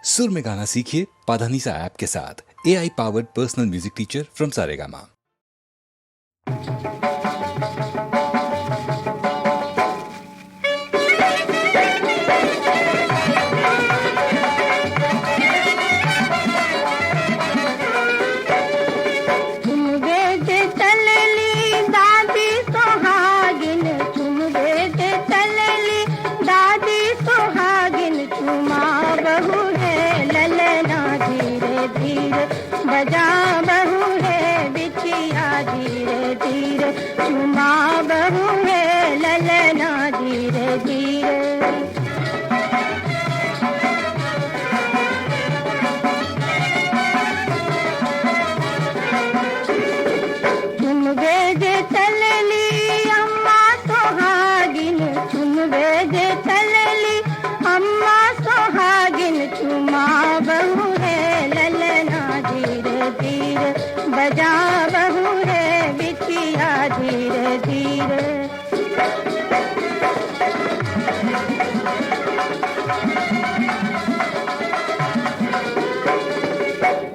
सुर में गाना सीखिए पाधानीसा ऐप के साथ। AI powered personal music teacher from Saregama. बजा बहू है बिछिया धीरे धीरे, चुमा बहू है ललना धीरे धीरे। चुम बेजे चलली अम्मा सोहागिन, चुम बेजे चलली अम्मा सोहागिन, चुमा बहू है ललना धीरे धीरे, बजा बहू है बिछिया धीरे धीरे।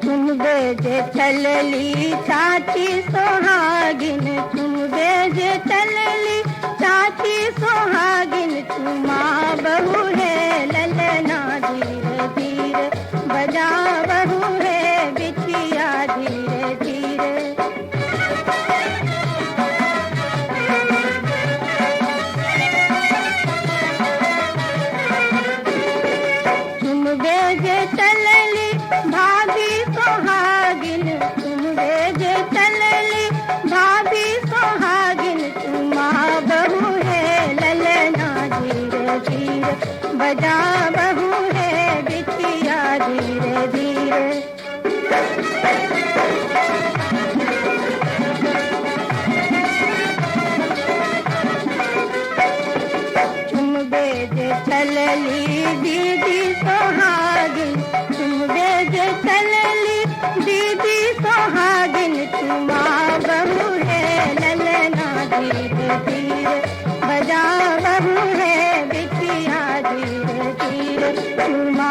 तुम बेजे चलली चाची सोहागिन, तुम बेजे चलली चाची सोहागिन, चुमा बहू है ललना धीरे धीरे, बजा बहू है बिछिया धीरे धीरे। तुम बेजे चलली भाभी सोहागिन, तुम बेजे चलली भाभी सोहागिन, चुमा बहू है ललना धीरे धीरे, बजा बहू है बिछिया धीरे धीरे। तुम बेजे चलली दीदी सोहागिन, तुम बेजे चलली दीदी सोहागिन, चुमा बहू है ललना धीरे धीरे, बजा बहू है बिछिया धीरे धीरे, चुमा